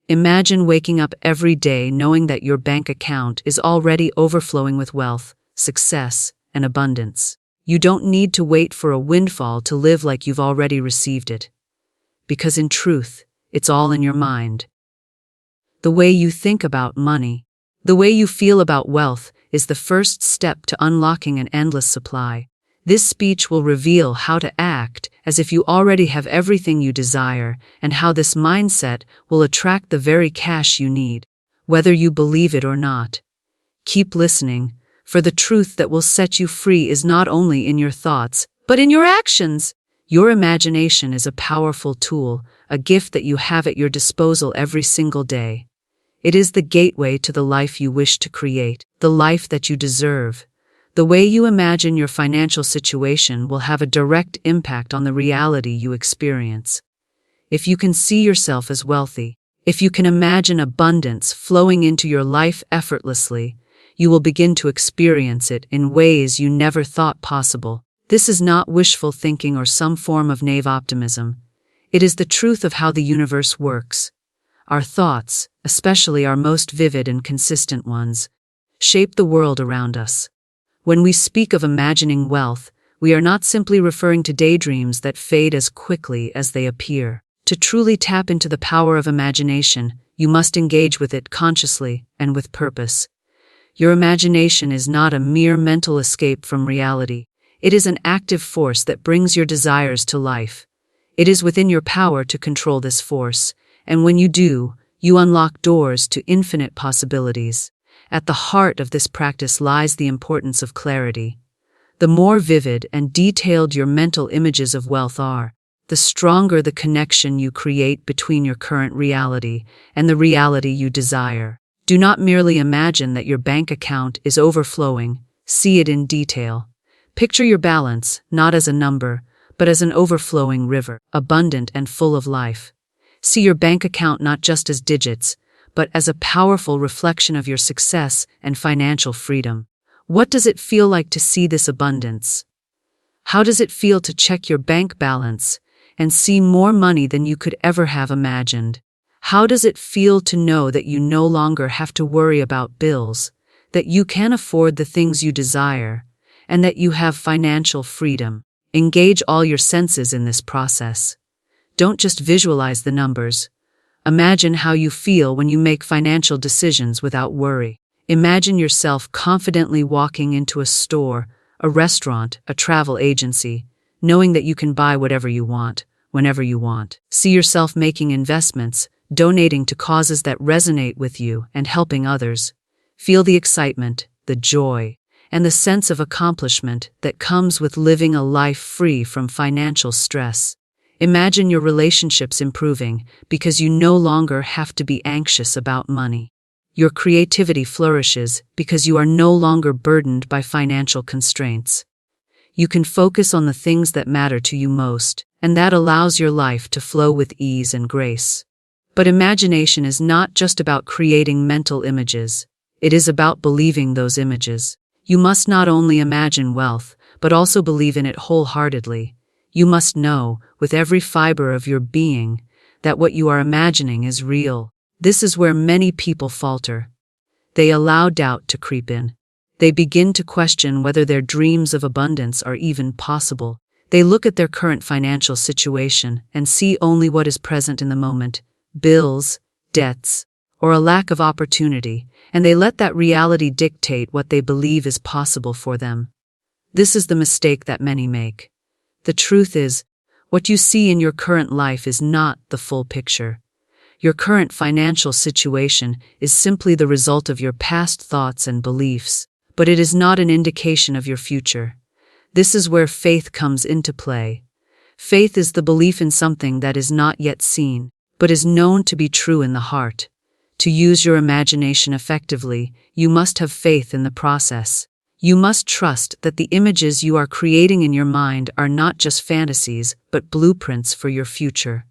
Imagine waking up every day knowing that your bank account is already overflowing with wealth, success, and abundance. You don't need to wait for a windfall to live like you've already received it. Because in truth, it's all in your mind. The way you think about money, the way you feel about wealth, is the first step to unlocking an endless supply. This speech will reveal how to act as if you already have everything you desire, and how this mindset will attract the very cash you need, whether you believe it or not. Keep listening, for the truth that will set you free is not only in your thoughts, but in your actions. Your imagination is a powerful tool, a gift that you have at your disposal every single day. It is the gateway to the life you wish to create, the life that you deserve. The way you imagine your financial situation will have a direct impact on the reality you experience. If you can see yourself as wealthy, if you can imagine abundance flowing into your life effortlessly, you will begin to experience it in ways you never thought possible. This is not wishful thinking or some form of naive optimism. It is the truth of how the universe works. Our thoughts, especially our most vivid and consistent ones, shape the world around us. When we speak of imagining wealth, we are not simply referring to daydreams that fade as quickly as they appear. To truly tap into the power of imagination, you must engage with it consciously and with purpose. Your imagination is not a mere mental escape from reality. It is an active force that brings your desires to life. It is within your power to control this force, and when you do, you unlock doors to infinite possibilities. At the heart of this practice lies the importance of clarity. The more vivid and detailed your mental images of wealth are, the stronger the connection you create between your current reality and the reality you desire. Do not merely imagine that your bank account is overflowing, see it in detail. Picture your balance, not as a number, but as an overflowing river, abundant and full of life. See your bank account not just as digits, but as a powerful reflection of your success and financial freedom. What does it feel like to see this abundance? How does it feel to check your bank balance and see more money than you could ever have imagined? How does it feel to know that you no longer have to worry about bills, that you can afford the things you desire, and that you have financial freedom? Engage all your senses in this process. Don't just visualize the numbers. Imagine how you feel when you make financial decisions without worry. Imagine yourself confidently walking into a store, a restaurant, a travel agency, knowing that you can buy whatever you want, whenever you want. See yourself making investments, donating to causes that resonate with you, and helping others. Feel the excitement, the joy, and the sense of accomplishment that comes with living a life free from financial stress. Imagine your relationships improving because you no longer have to be anxious about money. Your creativity flourishes because you are no longer burdened by financial constraints. You can focus on the things that matter to you most, and that allows your life to flow with ease and grace. But imagination is not just about creating mental images. It is about believing those images. You must not only imagine wealth, but also believe in it wholeheartedly. You must know, with every fiber of your being, that what you are imagining is real. This is where many people falter. They allow doubt to creep in. They begin to question whether their dreams of abundance are even possible. They look at their current financial situation and see only what is present in the moment: bills, debts, or a lack of opportunity, and they let that reality dictate what they believe is possible for them. This is the mistake that many make. The truth is, what you see in your current life is not the full picture. Your current financial situation is simply the result of your past thoughts and beliefs, but it is not an indication of your future. This is where faith comes into play. Faith is the belief in something that is not yet seen, but is known to be true in the heart. To use your imagination effectively, you must have faith in the process. You must trust that the images you are creating in your mind are not just fantasies, but blueprints for your future.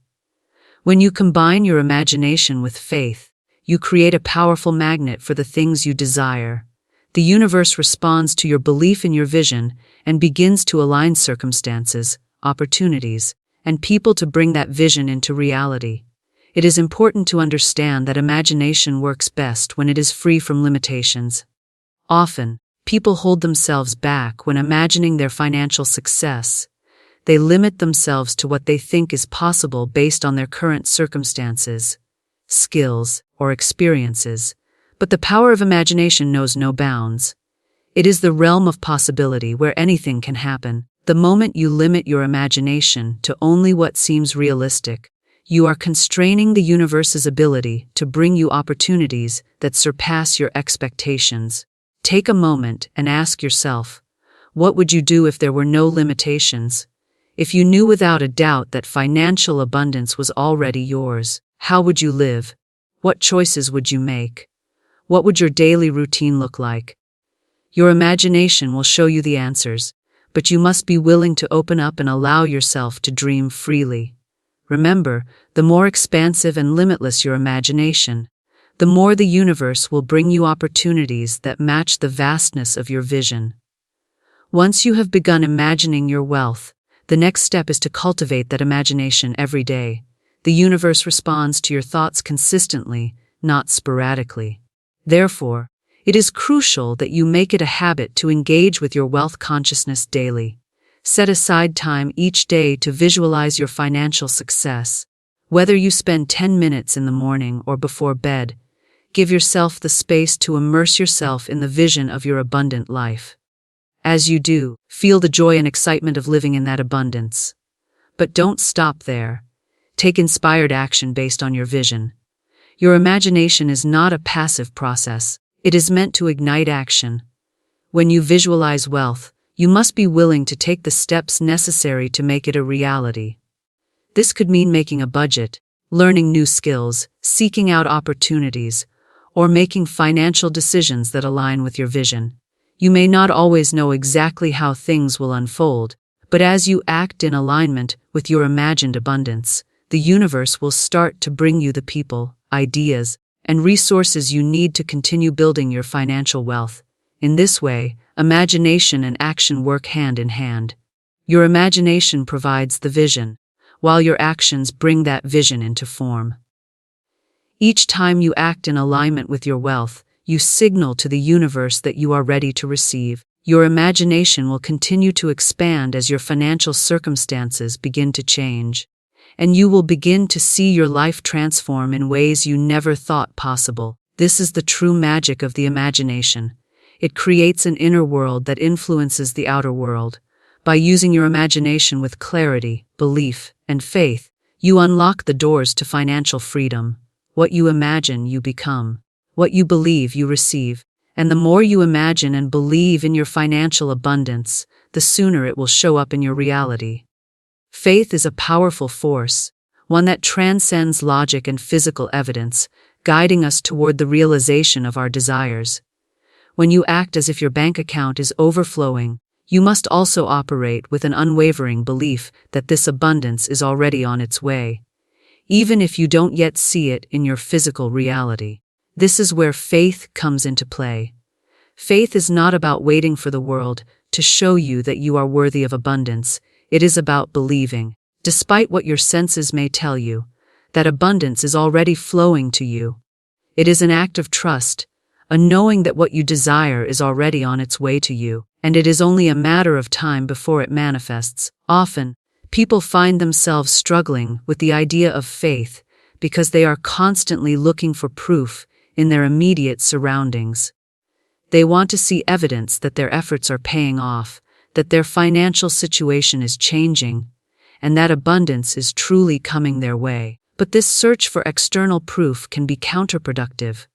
When you combine your imagination with faith, you create a powerful magnet for the things you desire. The universe responds to your belief in your vision and begins to align circumstances, opportunities, and people to bring that vision into reality. It is important to understand that imagination works best when it is free from limitations. Often, people hold themselves back when imagining their financial success. They limit themselves to what they think is possible based on their current circumstances, skills, or experiences. But the power of imagination knows no bounds. It is the realm of possibility where anything can happen. The moment you limit your imagination to only what seems realistic, you are constraining the universe's ability to bring you opportunities that surpass your expectations. Take a moment and ask yourself, what would you do if there were no limitations? If you knew without a doubt that financial abundance was already yours, how would you live? What choices would you make? What would your daily routine look like? Your imagination will show you the answers, but you must be willing to open up and allow yourself to dream freely. Remember, the more expansive and limitless your imagination, the more the universe will bring you opportunities that match the vastness of your vision. Once you have begun imagining your wealth, the next step is to cultivate that imagination every day. The universe responds to your thoughts consistently, not sporadically. Therefore, it is crucial that you make it a habit to engage with your wealth consciousness daily. Set aside time each day to visualize your financial success. Whether you spend 10 minutes in the morning or before bed, give yourself the space to immerse yourself in the vision of your abundant life. As you do, feel the joy and excitement of living in that abundance. But don't stop there. Take inspired action based on your vision. Your imagination is not a passive process. It is meant to ignite action. When you visualize wealth, you must be willing to take the steps necessary to make it a reality. This could mean making a budget, learning new skills, seeking out opportunities, or making financial decisions that align with your vision. You may not always know exactly how things will unfold, but as you act in alignment with your imagined abundance, the universe will start to bring you the people, ideas, and resources you need to continue building your financial wealth. In this way, imagination and action work hand in hand. Your imagination provides the vision, while your actions bring that vision into form. Each time you act in alignment with your wealth, you signal to the universe that you are ready to receive. Your imagination will continue to expand as your financial circumstances begin to change, and you will begin to see your life transform in ways you never thought possible. This is the true magic of the imagination. It creates an inner world that influences the outer world. By using your imagination with clarity, belief, and faith, you unlock the doors to financial freedom. What you imagine, you become. What you believe, you receive. And the more you imagine and believe in your financial abundance, the sooner it will show up in your reality. Faith is a powerful force, one that transcends logic and physical evidence, guiding us toward the realization of our desires. When you act as if your bank account is overflowing, you must also operate with an unwavering belief that this abundance is already on its way, even if you don't yet see it in your physical reality. This is where faith comes into play. Faith is not about waiting for the world to show you that you are worthy of abundance. It is about believing, despite what your senses may tell you, that abundance is already flowing to you. It is an act of trust, a knowing that what you desire is already on its way to you, and it is only a matter of time before it manifests. Often, people find themselves struggling with the idea of faith because they are constantly looking for proof in their immediate surroundings. They want to see evidence that their efforts are paying off, that their financial situation is changing, and that abundance is truly coming their way. But this search for external proof can be counterproductive.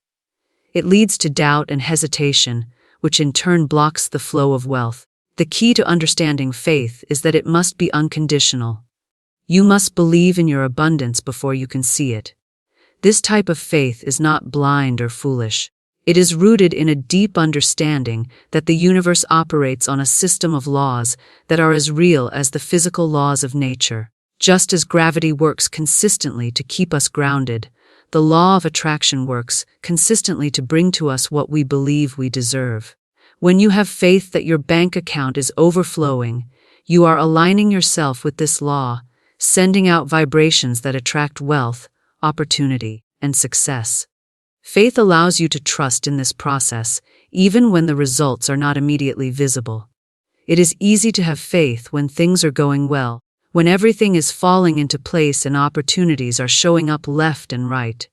It leads to doubt and hesitation, which in turn blocks the flow of wealth. The key to understanding faith is that it must be unconditional. You must believe in your abundance before you can see it. This type of faith is not blind or foolish. It is rooted in a deep understanding that the universe operates on a system of laws that are as real as the physical laws of nature. Just as gravity works consistently to keep us grounded, the law of attraction works consistently to bring to us what we believe we deserve. When you have faith that your bank account is overflowing, you are aligning yourself with this law, sending out vibrations that attract wealth, opportunity, and success. Faith allows you to trust in this process, even when the results are not immediately visible. It is easy to have faith when things are going well, when everything is falling into place and opportunities are showing up left and right.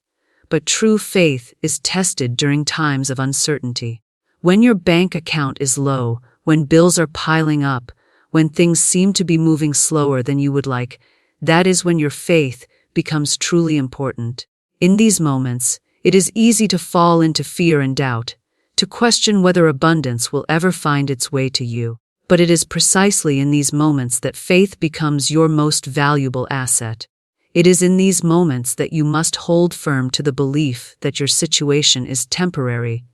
But true faith is tested during times of uncertainty. When your bank account is low, when bills are piling up, when things seem to be moving slower than you would like, that is when your faith becomes truly important. In these moments, it is easy to fall into fear and doubt, to question whether abundance will ever find its way to you. But it is precisely in these moments that faith becomes your most valuable asset. It is in these moments that you must hold firm to the belief that your situation is temporary,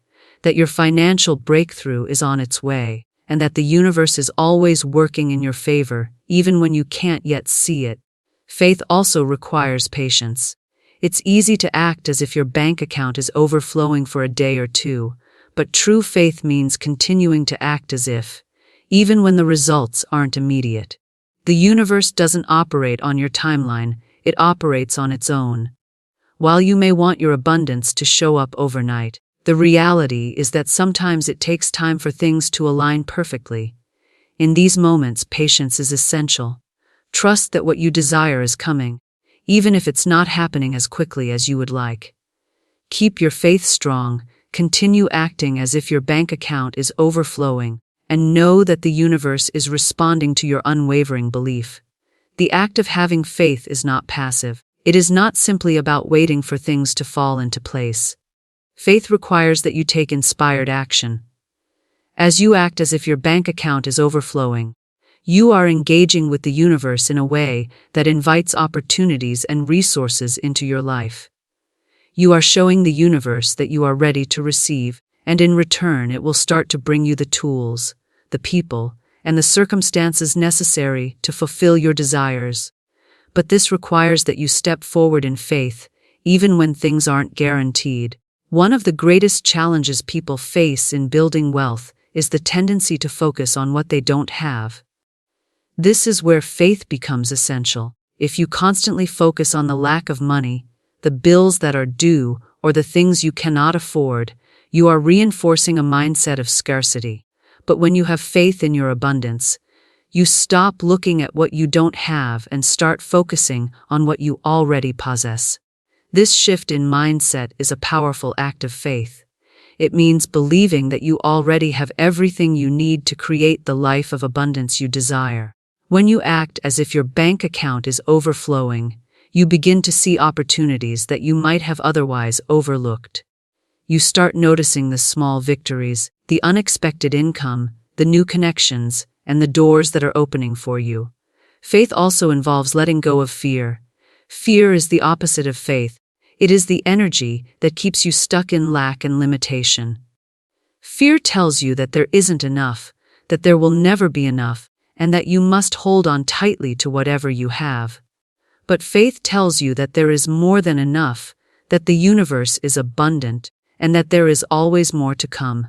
that your financial breakthrough is on its way, and that the universe is always working in your favor, even when you can't yet see it. Faith also requires patience. It's easy to act as if your bank account is overflowing for a day or two, but true faith means continuing to act as if, even when the results aren't immediate. The universe doesn't operate on your timeline, it operates on its own. While you may want your abundance to show up overnight, the reality is that sometimes it takes time for things to align perfectly. In these moments, patience is essential. Trust that what you desire is coming, even if it's not happening as quickly as you would like. Keep your faith strong, continue acting as if your bank account is overflowing, and know that the universe is responding to your unwavering belief. The act of having faith is not passive. It is not simply about waiting for things to fall into place. Faith requires that you take inspired action. As you act as if your bank account is overflowing, you are engaging with the universe in a way that invites opportunities and resources into your life. You are showing the universe that you are ready to receive, and in return it will start to bring you the tools, the people, and the circumstances necessary to fulfill your desires. But this requires that you step forward in faith, even when things aren't guaranteed. One of the greatest challenges people face in building wealth is the tendency to focus on what they don't have. This is where faith becomes essential. If you constantly focus on the lack of money, the bills that are due, or the things you cannot afford, you are reinforcing a mindset of scarcity. But when you have faith in your abundance, you stop looking at what you don't have and start focusing on what you already possess. This shift in mindset is a powerful act of faith. It means believing that you already have everything you need to create the life of abundance you desire. When you act as if your bank account is overflowing, you begin to see opportunities that you might have otherwise overlooked. You start noticing the small victories, the unexpected income, the new connections, and the doors that are opening for you. Faith also involves letting go of fear. Fear is the opposite of faith. It is the energy that keeps you stuck in lack and limitation. Fear tells you that there isn't enough, that there will never be enough, and that you must hold on tightly to whatever you have. But faith tells you that there is more than enough, that the universe is abundant, and that there is always more to come.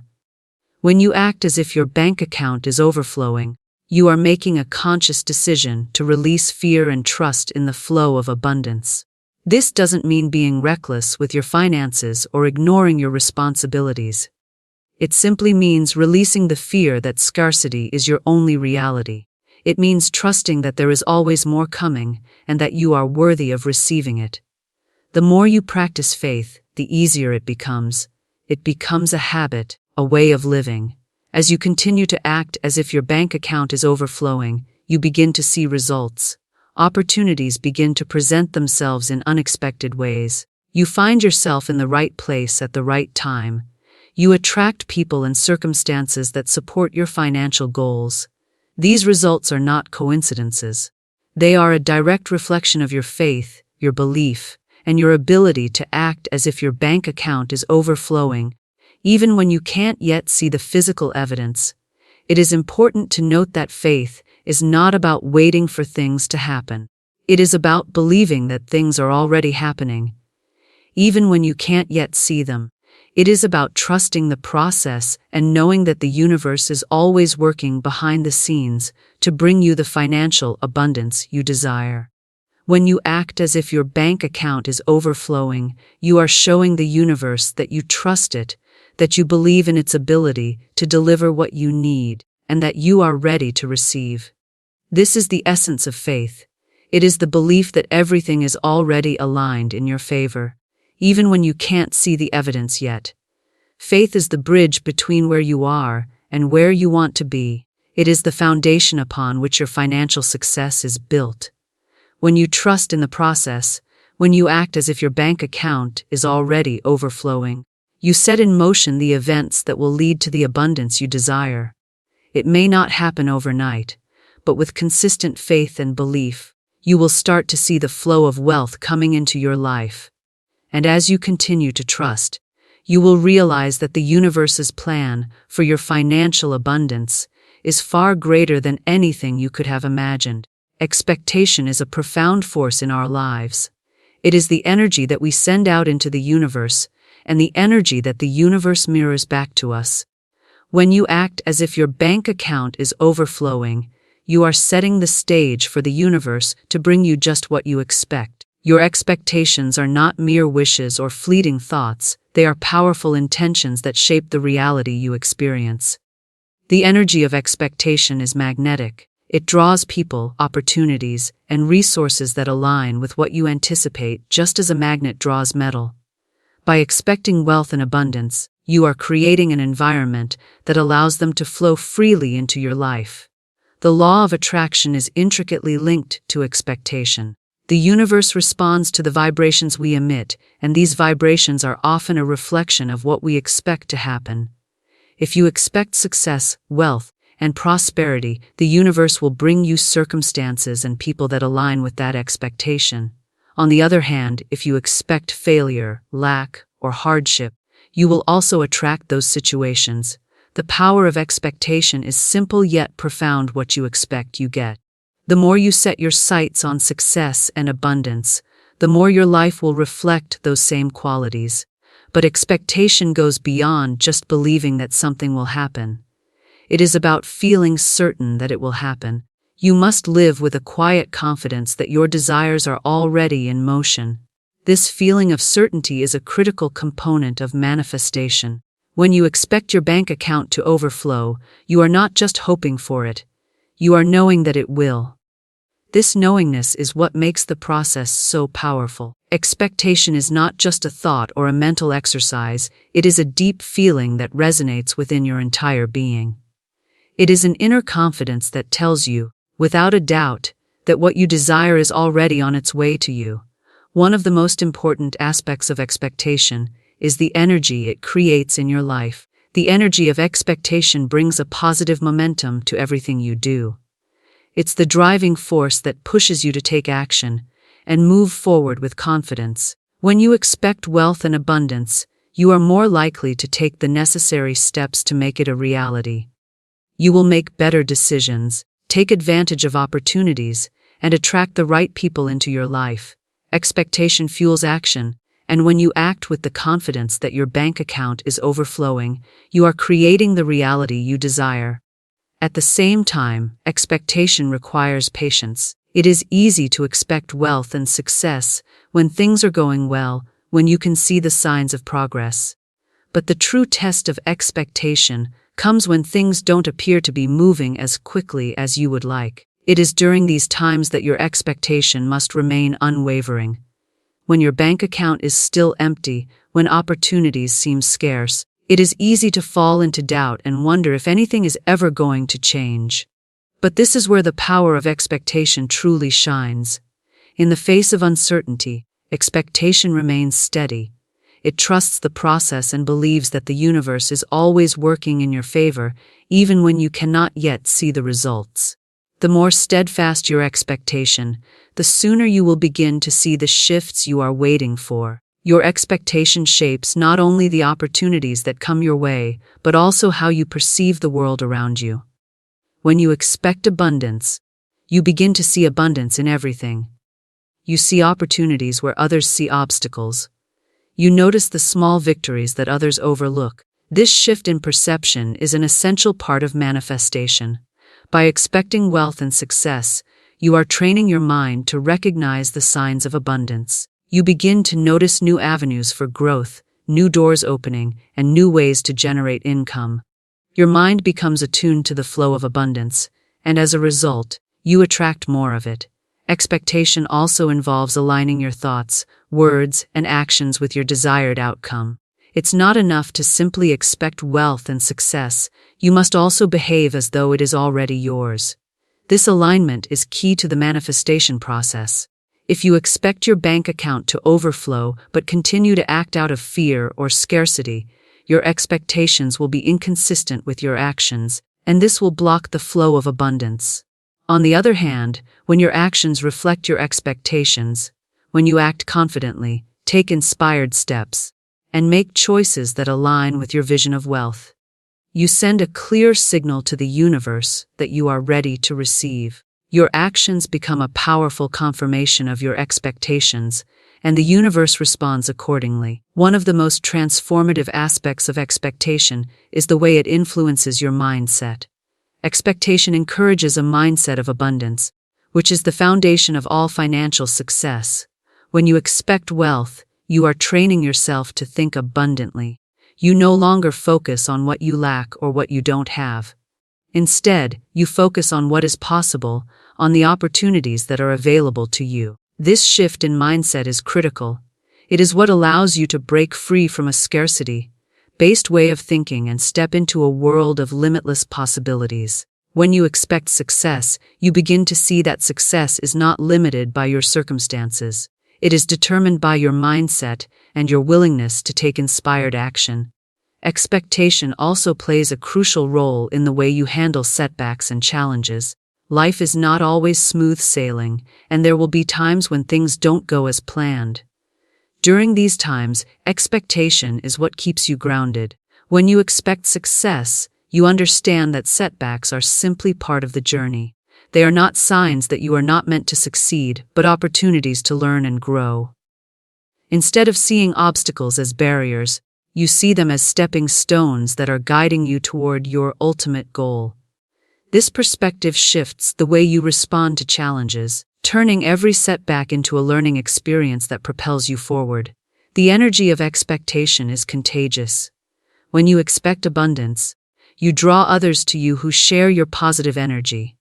When you act as if your bank account is overflowing, you are making a conscious decision to release fear and trust in the flow of abundance. This doesn't mean being reckless with your finances or ignoring your responsibilities. It simply means releasing the fear that scarcity is your only reality. It means trusting that there is always more coming and that you are worthy of receiving it. The more you practice faith, the easier it becomes. It becomes a habit, a way of living. As you continue to act as if your bank account is overflowing, you begin to see results. Opportunities begin to present themselves in unexpected ways. You find yourself in the right place at the right time. You attract people and circumstances that support your financial goals. These results are not coincidences. They are a direct reflection of your faith, your belief, and your ability to act as if your bank account is overflowing, even when you can't yet see the physical evidence. It is important to note that faith is not about waiting for things to happen. It is about believing that things are already happening, even when you can't yet see them. It is about trusting the process and knowing that the universe is always working behind the scenes to bring you the financial abundance you desire. When you act as if your bank account is overflowing, you are showing the universe that you trust it, that you believe in its ability to deliver what you need, and that you are ready to receive. This is the essence of faith. It is the belief that everything is already aligned in your favor, even when you can't see the evidence yet. Faith is the bridge between where you are and where you want to be. It is the foundation upon which your financial success is built. When you trust in the process, when you act as if your bank account is already overflowing, you set in motion the events that will lead to the abundance you desire. It may not happen overnight, but with consistent faith and belief, you will start to see the flow of wealth coming into your life. And as you continue to trust, you will realize that the universe's plan for your financial abundance is far greater than anything you could have imagined. Expectation is a profound force in our lives. It is the energy that we send out into the universe, and the energy that the universe mirrors back to us. When you act as if your bank account is overflowing, you are setting the stage for the universe to bring you just what you expect. Your expectations are not mere wishes or fleeting thoughts, they are powerful intentions that shape the reality you experience. The energy of expectation is magnetic. It draws people, opportunities, and resources that align with what you anticipate, just as a magnet draws metal. By expecting wealth and abundance, you are creating an environment that allows them to flow freely into your life. The law of attraction is intricately linked to expectation. The universe responds to the vibrations we emit, and these vibrations are often a reflection of what we expect to happen. If you expect success, wealth, and prosperity, the universe will bring you circumstances and people that align with that expectation. On the other hand, if you expect failure, lack, or hardship, you will also attract those situations. The power of expectation is simple yet profound. What you expect, you get. The more you set your sights on success and abundance, the more your life will reflect those same qualities. But expectation goes beyond just believing that something will happen. It is about feeling certain that it will happen. You must live with a quiet confidence that your desires are already in motion. This feeling of certainty is a critical component of manifestation. When you expect your bank account to overflow, you are not just hoping for it. You are knowing that it will. This knowingness is what makes the process so powerful. Expectation is not just a thought or a mental exercise, it is a deep feeling that resonates within your entire being. It is an inner confidence that tells you, without a doubt, that what you desire is already on its way to you. One of the most important aspects of expectation is the energy it creates in your life. The energy of expectation brings a positive momentum to everything you do. It's the driving force that pushes you to take action and move forward with confidence. When you expect wealth and abundance, you are more likely to take the necessary steps to make it a reality. You will make better decisions, take advantage of opportunities, and attract the right people into your life. Expectation fuels action, and when you act with the confidence that your bank account is overflowing, you are creating the reality you desire. At the same time, expectation requires patience. It is easy to expect wealth and success when things are going well, when you can see the signs of progress. But the true test of expectation comes when things don't appear to be moving as quickly as you would like. It is during these times that your expectation must remain unwavering. When your bank account is still empty, when opportunities seem scarce, it is easy to fall into doubt and wonder if anything is ever going to change. But this is where the power of expectation truly shines. In the face of uncertainty, expectation remains steady. It trusts the process and believes that the universe is always working in your favor, even when you cannot yet see the results. The more steadfast your expectation, the sooner you will begin to see the shifts you are waiting for. Your expectation shapes not only the opportunities that come your way, but also how you perceive the world around you. When you expect abundance, you begin to see abundance in everything. You see opportunities where others see obstacles. You notice the small victories that others overlook. This shift in perception is an essential part of manifestation. By expecting wealth and success, You are training your mind to recognize the signs of abundance. You begin to notice new avenues for growth, new doors opening, and new ways to generate income. Your mind becomes attuned to the flow of abundance, and as a result, you attract more of it. Expectation also involves aligning your thoughts, words, and actions with your desired outcome. It's not enough to simply expect wealth and success. You must also behave as though it is already yours. This alignment is key to the manifestation process. If you expect your bank account to overflow but continue to act out of fear or scarcity, your expectations will be inconsistent with your actions, and this will block the flow of abundance. On the other hand, when your actions reflect your expectations, when you act confidently, take inspired steps, and make choices that align with your vision of wealth, you send a clear signal to the universe that you are ready to receive. Your actions become a powerful confirmation of your expectations, and the universe responds accordingly. One of the most transformative aspects of expectation is the way it influences your mindset. Expectation encourages a mindset of abundance, which is the foundation of all financial success. When you expect wealth, you are training yourself to think abundantly. You no longer focus on what you lack or what you don't have. Instead, you focus on what is possible, on the opportunities that are available to you. This shift in mindset is critical. It is what allows you to break free from a scarcity-based way of thinking and step into a world of limitless possibilities. When you expect success, you begin to see that success is not limited by your circumstances. It is determined by your mindset and your willingness to take inspired action. Expectation also plays a crucial role in the way you handle setbacks and challenges. Life is not always smooth sailing, and there will be times when things don't go as planned. During these times, expectation is what keeps you grounded. When you expect success, you understand that setbacks are simply part of the journey. They are not signs that you are not meant to succeed, but opportunities to learn and grow. Instead of seeing obstacles as barriers, you see them as stepping stones that are guiding you toward your ultimate goal. This perspective shifts the way you respond to challenges, turning every setback into a learning experience that propels you forward. The energy of expectation is contagious. When you expect abundance, you draw others to you who share your positive energy.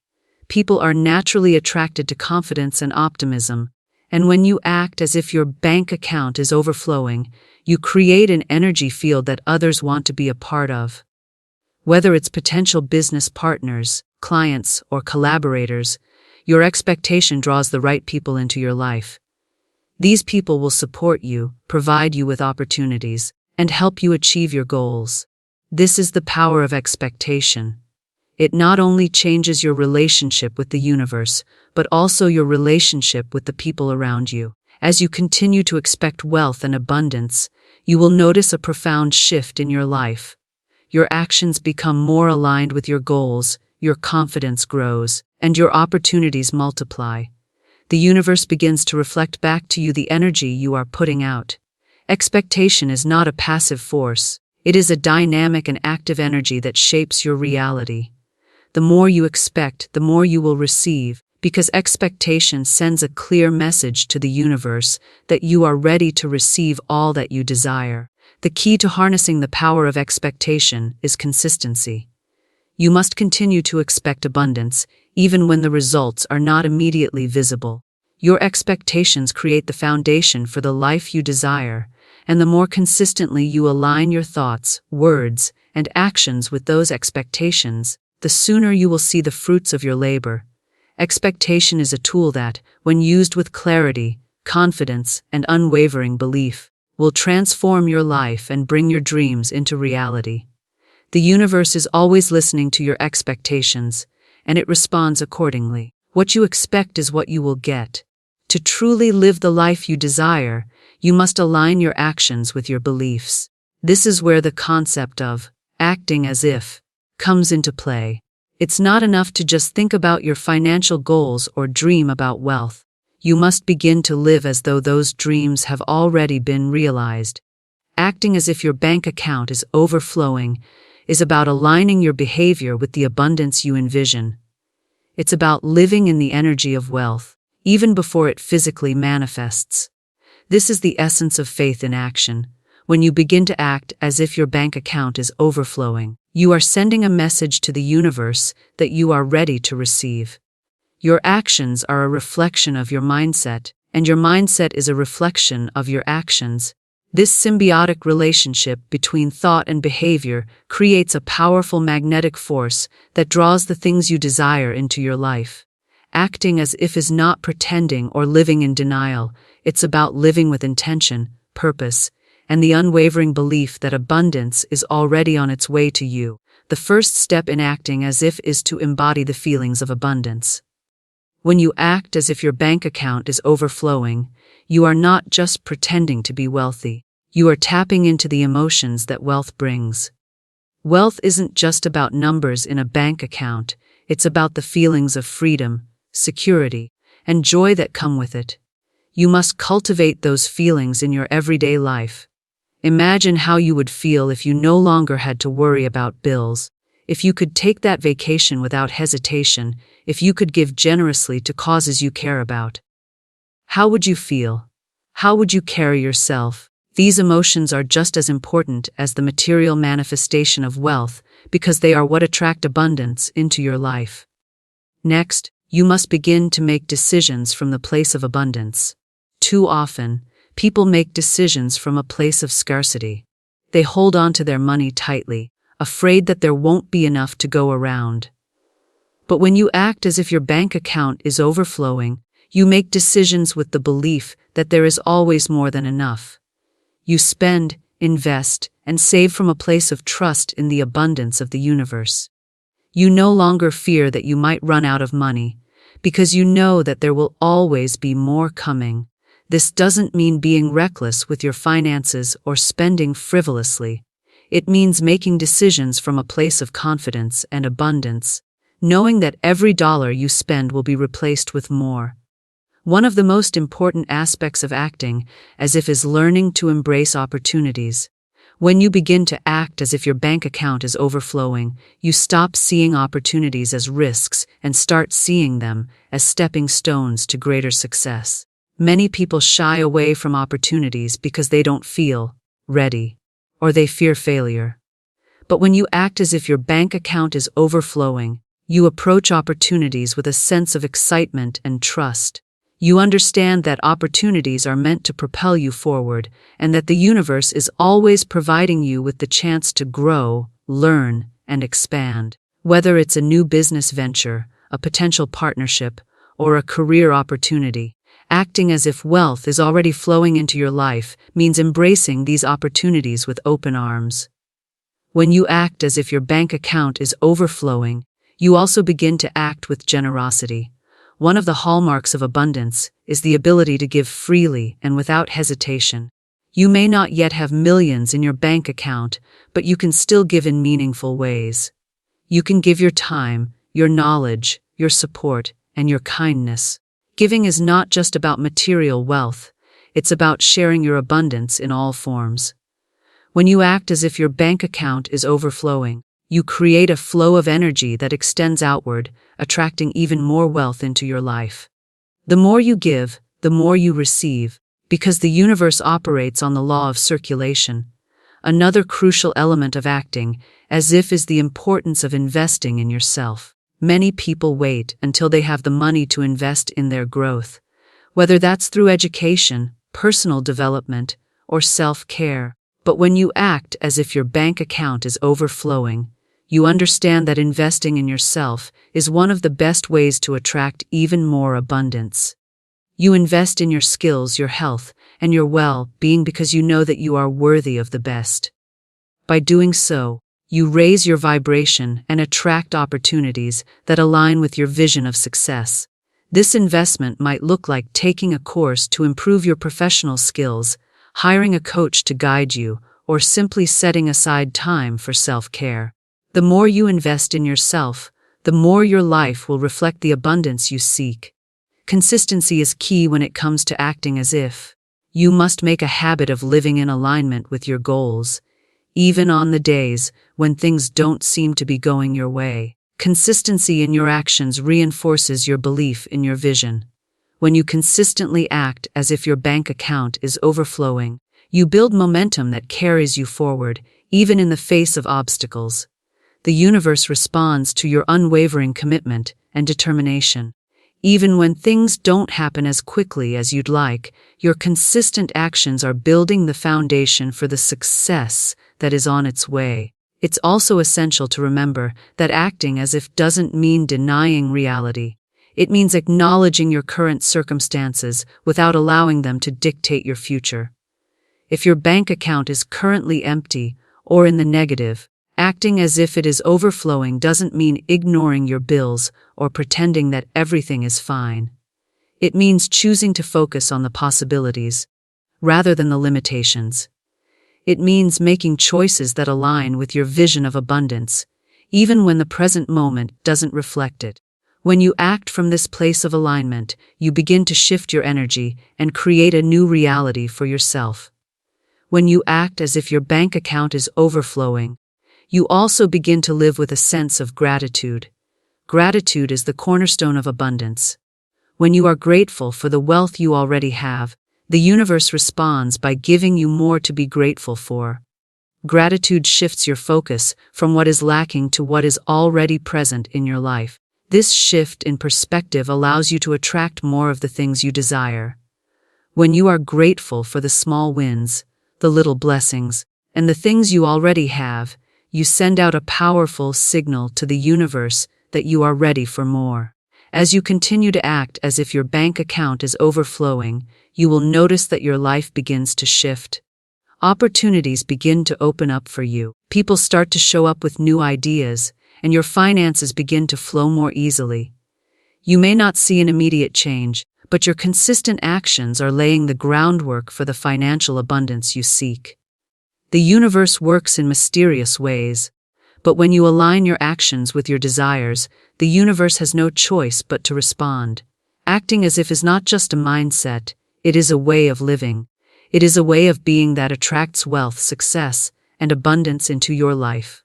People are naturally attracted to confidence and optimism, and when you act as if your bank account is overflowing, you create an energy field that others want to be a part of. Whether it's potential business partners, clients, or collaborators, your expectation draws the right people into your life. These people will support you, provide you with opportunities, and help you achieve your goals. This is the power of expectation. It not only changes your relationship with the universe, but also your relationship with the people around you. As you continue to expect wealth and abundance, you will notice a profound shift in your life. Your actions become more aligned with your goals, your confidence grows, and your opportunities multiply. The universe begins to reflect back to you the energy you are putting out. Expectation is not a passive force. It is a dynamic and active energy that shapes your reality. The more you expect, the more you will receive, because expectation sends a clear message to the universe that you are ready to receive all that you desire. The key to harnessing the power of expectation is consistency. You must continue to expect abundance, even when the results are not immediately visible. Your expectations create the foundation for the life you desire, and the more consistently you align your thoughts, words, and actions with those expectations, the sooner you will see the fruits of your labor. Expectation is a tool that, when used with clarity, confidence, and unwavering belief, will transform your life and bring your dreams into reality. The universe is always listening to your expectations, and it responds accordingly. What you expect is what you will get. To truly live the life you desire, you must align your actions with your beliefs. This is where the concept of acting as if comes into play. It's not enough to just think about your financial goals or dream about wealth. You must begin to live as though those dreams have already been realized. Acting as if your bank account is overflowing is about aligning your behavior with the abundance you envision. It's about living in the energy of wealth, even before it physically manifests. This is the essence of faith in action. When you begin to act as if your bank account is overflowing, you are sending a message to the universe that you are ready to receive. Your actions are a reflection of your mindset, and your mindset is a reflection of your actions. This symbiotic relationship between thought and behavior creates a powerful magnetic force that draws the things you desire into your life. Acting as if is not pretending or living in denial. It's about living with intention, purpose, and the unwavering belief that abundance is already on its way to you. The first step in acting as if is to embody the feelings of abundance. When you act as if your bank account is overflowing, you are not just pretending to be wealthy. You are tapping into the emotions that wealth brings. Wealth isn't just about numbers in a bank account, it's about the feelings of freedom, security, and joy that come with it. You must cultivate those feelings in your everyday life. Imagine how you would feel if you no longer had to worry about bills, if you could take that vacation without hesitation, if you could give generously to causes you care about. How would you feel? How would you carry yourself? These emotions are just as important as the material manifestation of wealth because they are what attract abundance into your life. Next, you must begin to make decisions from the place of abundance. Too often, people make decisions from a place of scarcity. They hold on to their money tightly, afraid that there won't be enough to go around. But when you act as if your bank account is overflowing, you make decisions with the belief that there is always more than enough. You spend, invest, and save from a place of trust in the abundance of the universe. You no longer fear that you might run out of money, because you know that there will always be more coming. This doesn't mean being reckless with your finances or spending frivolously. It means making decisions from a place of confidence and abundance, knowing that every dollar you spend will be replaced with more. One of the most important aspects of acting as if is learning to embrace opportunities. When you begin to act as if your bank account is overflowing, you stop seeing opportunities as risks and start seeing them as stepping stones to greater success. Many people shy away from opportunities because they don't feel ready, or they fear failure. But when you act as if your bank account is overflowing, you approach opportunities with a sense of excitement and trust. You understand that opportunities are meant to propel you forward, and that the universe is always providing you with the chance to grow, learn, and expand. Whether it's a new business venture, a potential partnership, or a career opportunity, acting as if wealth is already flowing into your life means embracing these opportunities with open arms. When you act as if your bank account is overflowing, you also begin to act with generosity. One of the hallmarks of abundance is the ability to give freely and without hesitation. You may not yet have millions in your bank account, but you can still give in meaningful ways. You can give your time, your knowledge, your support, and your kindness. Giving is not just about material wealth, it's about sharing your abundance in all forms. When you act as if your bank account is overflowing, you create a flow of energy that extends outward, attracting even more wealth into your life. The more you give, the more you receive, because the universe operates on the law of circulation. Another crucial element of acting as if is the importance of investing in yourself. Many people wait until they have the money to invest in their growth, whether that's through education, personal development, or self-care. But when you act as if your bank account is overflowing, you understand that investing in yourself is one of the best ways to attract even more abundance. You invest in your skills, your health, and your well-being because you know that you are worthy of the best. By doing so, you raise your vibration and attract opportunities that align with your vision of success. This investment might look like taking a course to improve your professional skills, hiring a coach to guide you, or simply setting aside time for self-care. The more you invest in yourself, the more your life will reflect the abundance you seek. Consistency is key when it comes to acting as if. You must make a habit of living in alignment with your goals, even on the days when things don't seem to be going your way. Consistency in your actions reinforces your belief in your vision. When you consistently act as if your bank account is overflowing, you build momentum that carries you forward, even in the face of obstacles. The universe responds to your unwavering commitment and determination. Even when things don't happen as quickly as you'd like, your consistent actions are building the foundation for the success that is on its way. It's also essential to remember that acting as if doesn't mean denying reality. It means acknowledging your current circumstances without allowing them to dictate your future. If your bank account is currently empty or in the negative, acting as if it is overflowing doesn't mean ignoring your bills or pretending that everything is fine. It means choosing to focus on the possibilities rather than the limitations. It means making choices that align with your vision of abundance, even when the present moment doesn't reflect it. When you act from this place of alignment, you begin to shift your energy and create a new reality for yourself. When you act as if your bank account is overflowing, you also begin to live with a sense of gratitude. Gratitude is the cornerstone of abundance. When you are grateful for the wealth you already have, the universe responds by giving you more to be grateful for. Gratitude shifts your focus from what is lacking to what is already present in your life. This shift in perspective allows you to attract more of the things you desire. When you are grateful for the small wins, the little blessings, and the things you already have, you send out a powerful signal to the universe that you are ready for more. As you continue to act as if your bank account is overflowing, you will notice that your life begins to shift. Opportunities begin to open up for you. People start to show up with new ideas, and your finances begin to flow more easily. You may not see an immediate change, but your consistent actions are laying the groundwork for the financial abundance you seek. The universe works in mysterious ways, but when you align your actions with your desires, the universe has no choice but to respond. Acting as if is not just a mindset, it is a way of living. It is a way of being that attracts wealth, success, and abundance into your life.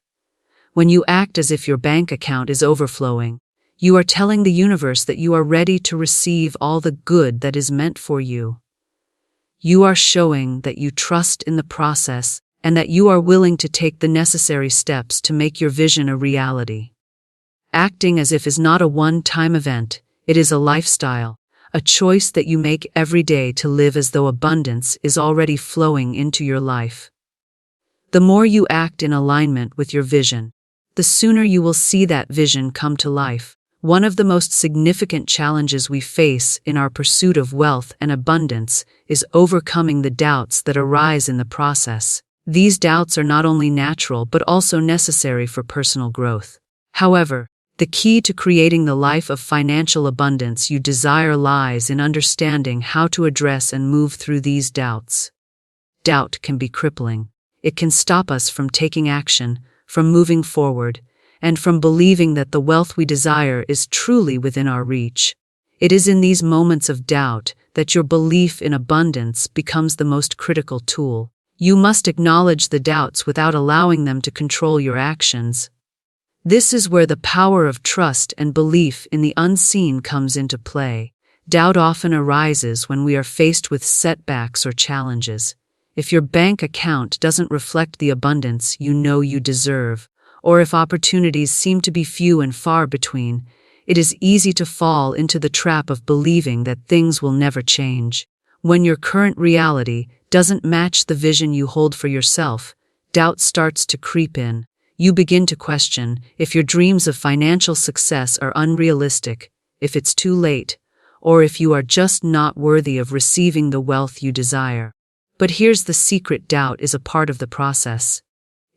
When you act as if your bank account is overflowing, you are telling the universe that you are ready to receive all the good that is meant for you. You are showing that you trust in the process and that you are willing to take the necessary steps to make your vision a reality. Acting as if is not a one-time event, it is a lifestyle, a choice that you make every day to live as though abundance is already flowing into your life. The more you act in alignment with your vision, the sooner you will see that vision come to life. One of the most significant challenges we face in our pursuit of wealth and abundance is overcoming the doubts that arise in the process. These doubts are not only natural but also necessary for personal growth. However, the key to creating the life of financial abundance you desire lies in understanding how to address and move through these doubts. Doubt can be crippling. It can stop us from taking action, from moving forward, and from believing that the wealth we desire is truly within our reach. It is in these moments of doubt that your belief in abundance becomes the most critical tool. You must acknowledge the doubts without allowing them to control your actions. This is where the power of trust and belief in the unseen comes into play. Doubt often arises when we are faced with setbacks or challenges. If your bank account doesn't reflect the abundance you know you deserve, or if opportunities seem to be few and far between, it is easy to fall into the trap of believing that things will never change. When your current reality doesn't match the vision you hold for yourself, doubt starts to creep in. You begin to question if your dreams of financial success are unrealistic, if it's too late, or if you are just not worthy of receiving the wealth you desire. But here's the secret: doubt is a part of the process.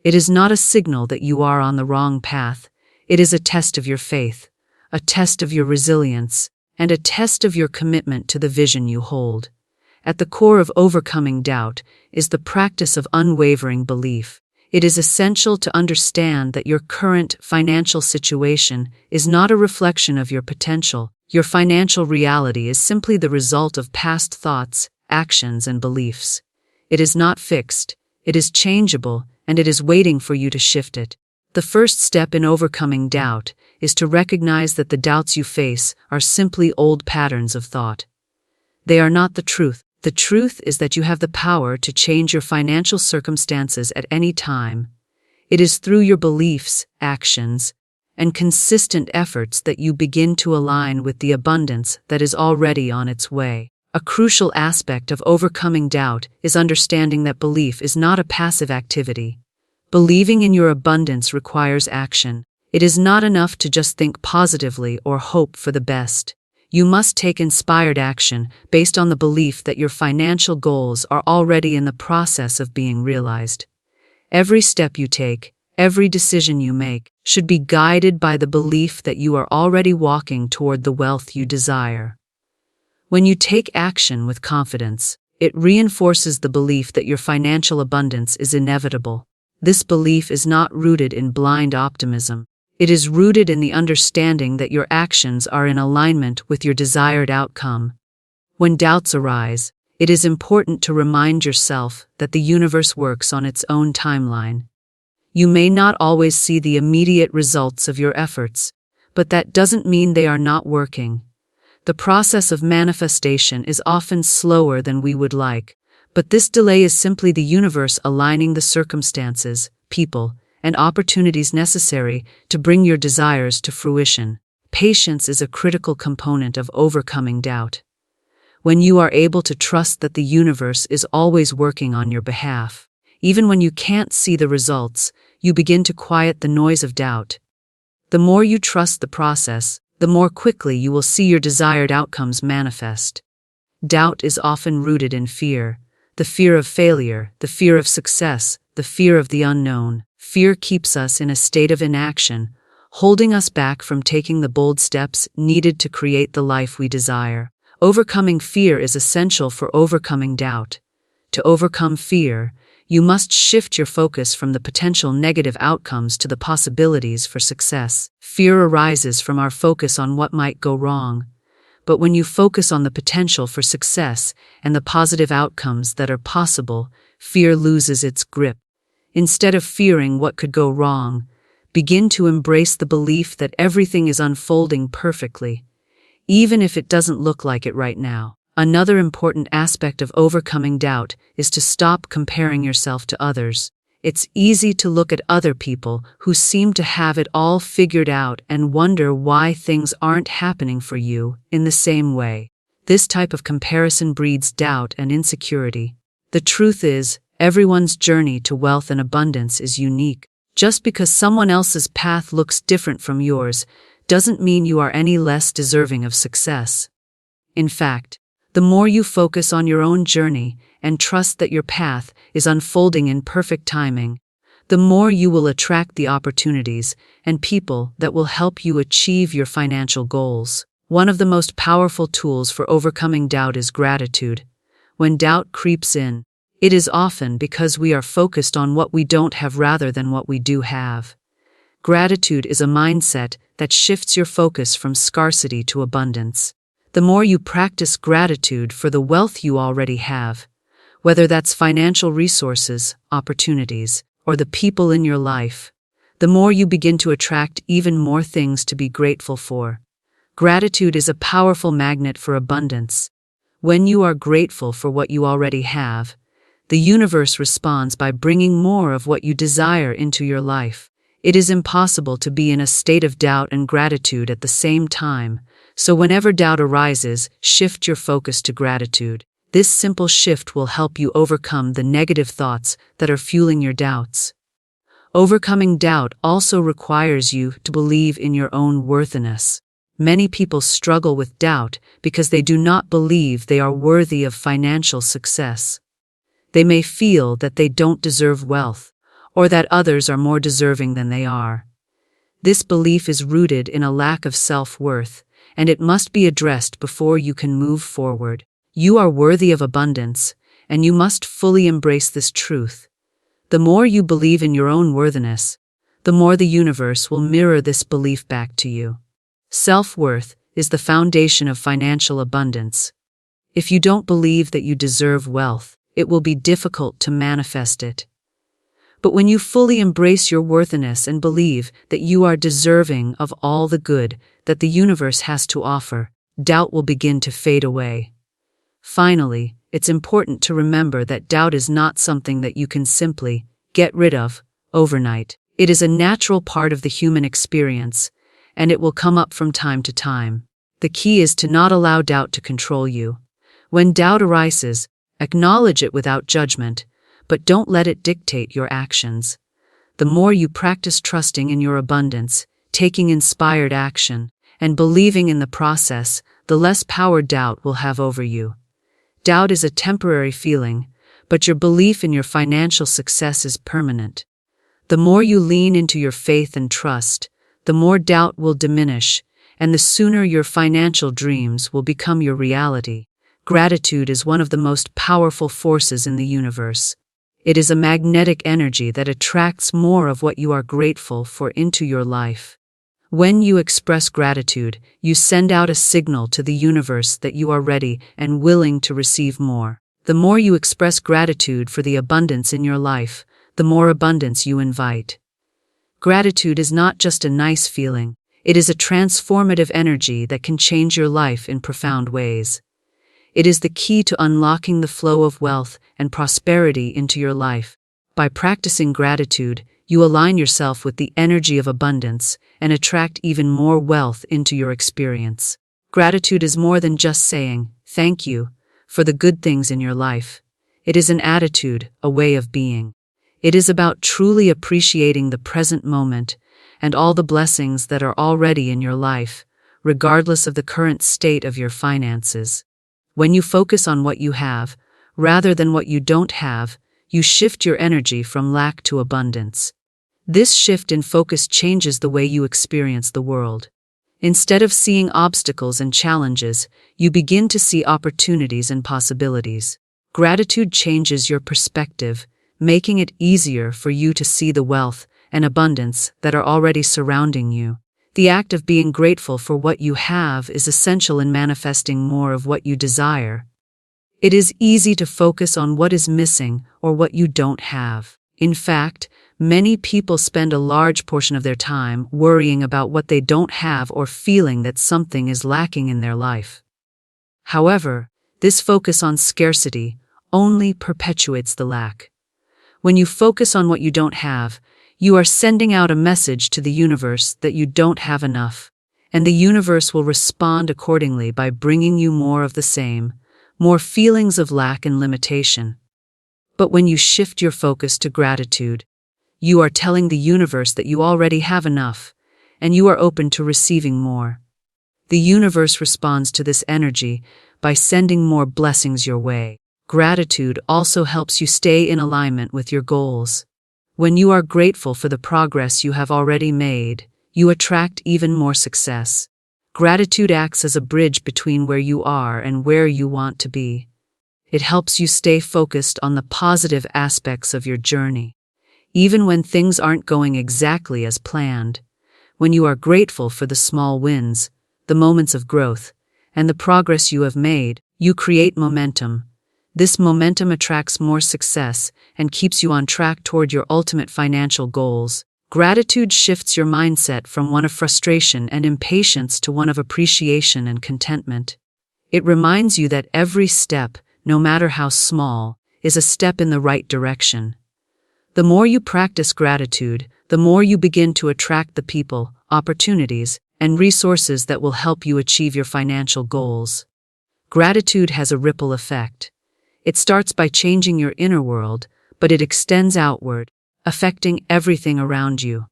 It is not a signal that you are on the wrong path. It is a test of your faith, a test of your resilience, and a test of your commitment to the vision you hold. At the core of overcoming doubt is the practice of unwavering belief. It is essential to understand that your current financial situation is not a reflection of your potential. Your financial reality is simply the result of past thoughts, actions, and beliefs. It is not fixed, it is changeable, and it is waiting for you to shift it. The first step in overcoming doubt is to recognize that the doubts you face are simply old patterns of thought. They are not the truth. The truth is that you have the power to change your financial circumstances at any time. It is through your beliefs, actions, and consistent efforts that you begin to align with the abundance that is already on its way. A crucial aspect of overcoming doubt is understanding that belief is not a passive activity. Believing in your abundance requires action. It is not enough to just think positively or hope for the best. You must take inspired action based on the belief that your financial goals are already in the process of being realized. Every step you take, every decision you make, should be guided by the belief that you are already walking toward the wealth you desire. When you take action with confidence, it reinforces the belief that your financial abundance is inevitable. This belief is not rooted in blind optimism. It is rooted in the understanding that your actions are in alignment with your desired outcome. When doubts arise, it is important to remind yourself that the universe works on its own timeline. You may not always see the immediate results of your efforts, but that doesn't mean they are not working. The process of manifestation is often slower than we would like, but this delay is simply the universe aligning the circumstances, people, and opportunities necessary to bring your desires to fruition. Patience is a critical component of overcoming doubt. When you are able to trust that the universe is always working on your behalf, even when you can't see the results, you begin to quiet the noise of doubt. The more you trust the process, the more quickly you will see your desired outcomes manifest. Doubt is often rooted in fear, the fear of failure, the fear of success, the fear of the unknown. Fear keeps us in a state of inaction, holding us back from taking the bold steps needed to create the life we desire. Overcoming fear is essential for overcoming doubt. To overcome fear, you must shift your focus from the potential negative outcomes to the possibilities for success. Fear arises from our focus on what might go wrong. But when you focus on the potential for success and the positive outcomes that are possible, fear loses its grip. Instead of fearing what could go wrong, begin to embrace the belief that everything is unfolding perfectly, even if it doesn't look like it right now. Another important aspect of overcoming doubt is to stop comparing yourself to others. It's easy to look at other people who seem to have it all figured out and wonder why things aren't happening for you in the same way. This type of comparison breeds doubt and insecurity. The truth is, everyone's journey to wealth and abundance is unique. Just because someone else's path looks different from yours doesn't mean you are any less deserving of success. In fact, the more you focus on your own journey and trust that your path is unfolding in perfect timing, the more you will attract the opportunities and people that will help you achieve your financial goals. One of the most powerful tools for overcoming doubt is gratitude. When doubt creeps in, it is often because we are focused on what we don't have rather than what we do have. Gratitude is a mindset that shifts your focus from scarcity to abundance. The more you practice gratitude for the wealth you already have, whether that's financial resources, opportunities, or the people in your life, the more you begin to attract even more things to be grateful for. Gratitude is a powerful magnet for abundance. When you are grateful for what you already have, the universe responds by bringing more of what you desire into your life. It is impossible to be in a state of doubt and gratitude at the same time, so whenever doubt arises, shift your focus to gratitude. This simple shift will help you overcome the negative thoughts that are fueling your doubts. Overcoming doubt also requires you to believe in your own worthiness. Many people struggle with doubt because they do not believe they are worthy of financial success. They may feel that they don't deserve wealth, or that others are more deserving than they are. This belief is rooted in a lack of self-worth, and it must be addressed before you can move forward. You are worthy of abundance, and you must fully embrace this truth. The more you believe in your own worthiness, the more the universe will mirror this belief back to you. Self-worth is the foundation of financial abundance. If you don't believe that you deserve wealth, it will be difficult to manifest it. But when you fully embrace your worthiness and believe that you are deserving of all the good that the universe has to offer, doubt will begin to fade away. Finally, it's important to remember that doubt is not something that you can simply get rid of overnight. It is a natural part of the human experience, and it will come up from time to time. The key is to not allow doubt to control you. When doubt arises, acknowledge it without judgment, but don't let it dictate your actions. The more you practice trusting in your abundance, taking inspired action, and believing in the process, the less power doubt will have over you. Doubt is a temporary feeling, but your belief in your financial success is permanent. The more you lean into your faith and trust, the more doubt will diminish, and the sooner your financial dreams will become your reality. Gratitude is one of the most powerful forces in the universe. It is a magnetic energy that attracts more of what you are grateful for into your life. When you express gratitude, you send out a signal to the universe that you are ready and willing to receive more. The more you express gratitude for the abundance in your life, the more abundance you invite. Gratitude is not just a nice feeling, it is a transformative energy that can change your life in profound ways. It is the key to unlocking the flow of wealth and prosperity into your life. By practicing gratitude, you align yourself with the energy of abundance and attract even more wealth into your experience. Gratitude is more than just saying, "Thank you," for the good things in your life. It is an attitude, a way of being. It is about truly appreciating the present moment and all the blessings that are already in your life, regardless of the current state of your finances. When you focus on what you have, rather than what you don't have, you shift your energy from lack to abundance. This shift in focus changes the way you experience the world. Instead of seeing obstacles and challenges, you begin to see opportunities and possibilities. Gratitude changes your perspective, making it easier for you to see the wealth and abundance that are already surrounding you. The act of being grateful for what you have is essential in manifesting more of what you desire. It is easy to focus on what is missing or what you don't have. In fact, many people spend a large portion of their time worrying about what they don't have or feeling that something is lacking in their life. However, this focus on scarcity only perpetuates the lack. When you focus on what you don't have, you are sending out a message to the universe that you don't have enough, and the universe will respond accordingly by bringing you more of the same, more feelings of lack and limitation. But when you shift your focus to gratitude, you are telling the universe that you already have enough, and you are open to receiving more. The universe responds to this energy by sending more blessings your way. Gratitude also helps you stay in alignment with your goals. When you are grateful for the progress you have already made, you attract even more success. Gratitude acts as a bridge between where you are and where you want to be. It helps you stay focused on the positive aspects of your journey, even when things aren't going exactly as planned. When you are grateful for the small wins, the moments of growth, and the progress you have made, you create momentum. This momentum attracts more success and keeps you on track toward your ultimate financial goals. Gratitude shifts your mindset from one of frustration and impatience to one of appreciation and contentment. It reminds you that every step, no matter how small, is a step in the right direction. The more you practice gratitude, the more you begin to attract the people, opportunities, and resources that will help you achieve your financial goals. Gratitude has a ripple effect. It starts by changing your inner world, but it extends outward, affecting everything around you.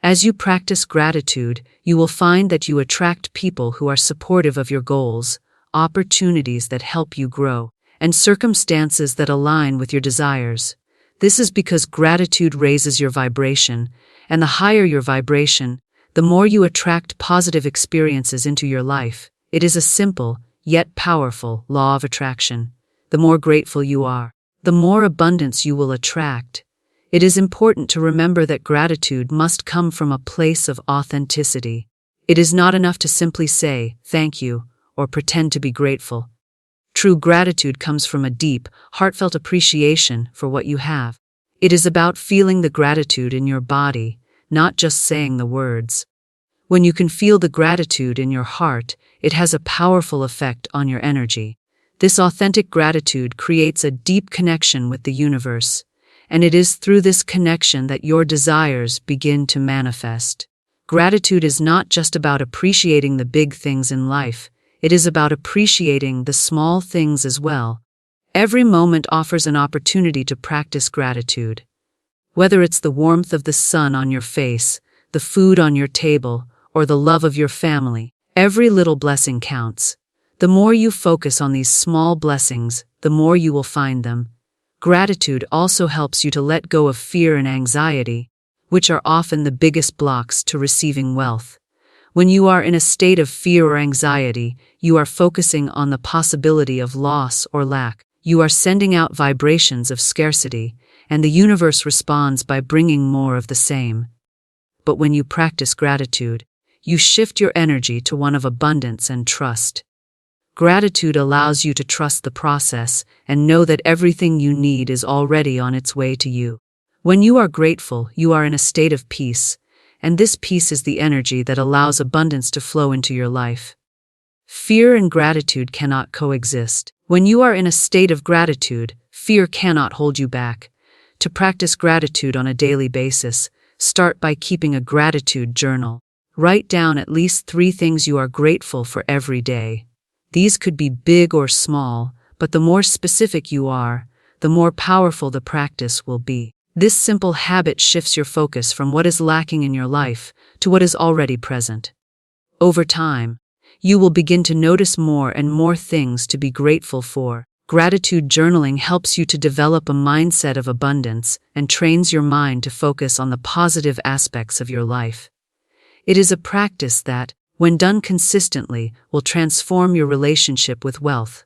As you practice gratitude, you will find that you attract people who are supportive of your goals, opportunities that help you grow, and circumstances that align with your desires. This is because gratitude raises your vibration, and the higher your vibration, the more you attract positive experiences into your life. It is a simple, yet powerful, law of attraction. The more grateful you are, the more abundance you will attract. It is important to remember that gratitude must come from a place of authenticity. It is not enough to simply say, "Thank you," or pretend to be grateful. True gratitude comes from a deep, heartfelt appreciation for what you have. It is about feeling the gratitude in your body, not just saying the words. When you can feel the gratitude in your heart, it has a powerful effect on your energy. This authentic gratitude creates a deep connection with the universe, and it is through this connection that your desires begin to manifest. Gratitude is not just about appreciating the big things in life, it is about appreciating the small things as well. Every moment offers an opportunity to practice gratitude. Whether it's the warmth of the sun on your face, the food on your table, or the love of your family, every little blessing counts. The more you focus on these small blessings, the more you will find them. Gratitude also helps you to let go of fear and anxiety, which are often the biggest blocks to receiving wealth. When you are in a state of fear or anxiety, you are focusing on the possibility of loss or lack. You are sending out vibrations of scarcity, and the universe responds by bringing more of the same. But when you practice gratitude, you shift your energy to one of abundance and trust. Gratitude allows you to trust the process and know that everything you need is already on its way to you. When you are grateful, you are in a state of peace, and this peace is the energy that allows abundance to flow into your life. Fear and gratitude cannot coexist. When you are in a state of gratitude, fear cannot hold you back. To practice gratitude on a daily basis, start by keeping a gratitude journal. Write down at least 3 things you are grateful for every day. These could be big or small, but the more specific you are, the more powerful the practice will be. This simple habit shifts your focus from what is lacking in your life to what is already present. Over time, you will begin to notice more and more things to be grateful for. Gratitude journaling helps you to develop a mindset of abundance and trains your mind to focus on the positive aspects of your life. It is a practice that, when done consistently, will transform your relationship with wealth.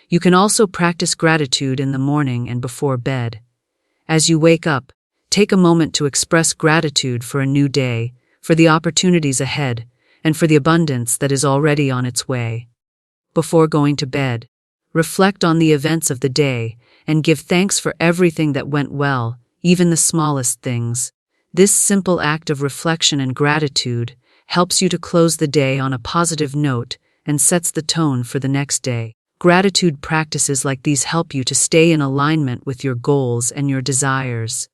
You can also practice gratitude in the morning and before bed. As you wake up, take a moment to express gratitude for a new day, for the opportunities ahead, and for the abundance that is already on its way. Before going to bed, reflect on the events of the day and give thanks for everything that went well, even the smallest things. This simple act of reflection and gratitude helps you to close the day on a positive note and sets the tone for the next day. Gratitude practices like these help you to stay in alignment with your goals and your desires.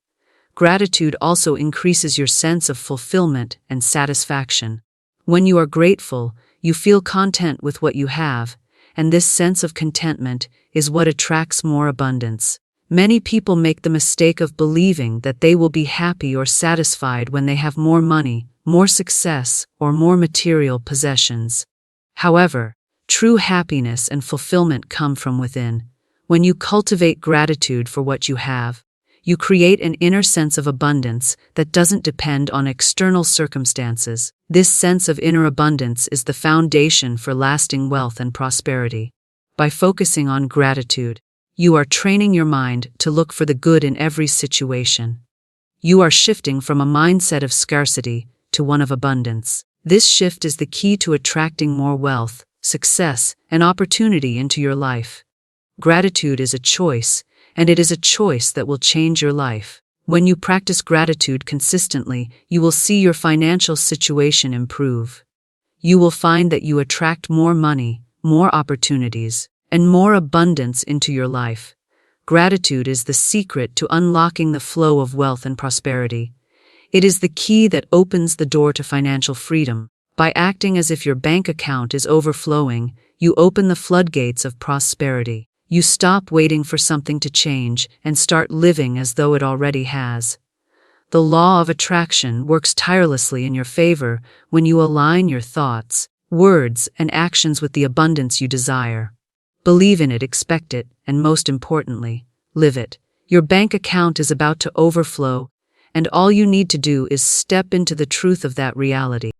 Gratitude also increases your sense of fulfillment and satisfaction. When you are grateful, you feel content with what you have, and this sense of contentment is what attracts more abundance. Many people make the mistake of believing that they will be happy or satisfied when they have more money, more success, or more material possessions. However, true happiness and fulfillment come from within. When you cultivate gratitude for what you have, you create an inner sense of abundance that doesn't depend on external circumstances. This sense of inner abundance is the foundation for lasting wealth and prosperity. By focusing on gratitude, you are training your mind to look for the good in every situation. You are shifting from a mindset of scarcity to one of abundance. This shift is the key to attracting more wealth, success, and opportunity into your life. Gratitude is a choice, and it is a choice that will change your life. When you practice gratitude consistently, you will see your financial situation improve. You will find that you attract more money, more opportunities, and more abundance into your life. Gratitude is the secret to unlocking the flow of wealth and prosperity. It is the key that opens the door to financial freedom. By acting as if your bank account is overflowing, you open the floodgates of prosperity. You stop waiting for something to change and start living as though it already has. The law of attraction works tirelessly in your favor when you align your thoughts, words, and actions with the abundance you desire. Believe in it, expect it, and most importantly, live it. Your bank account is about to overflow, and all you need to do is step into the truth of that reality.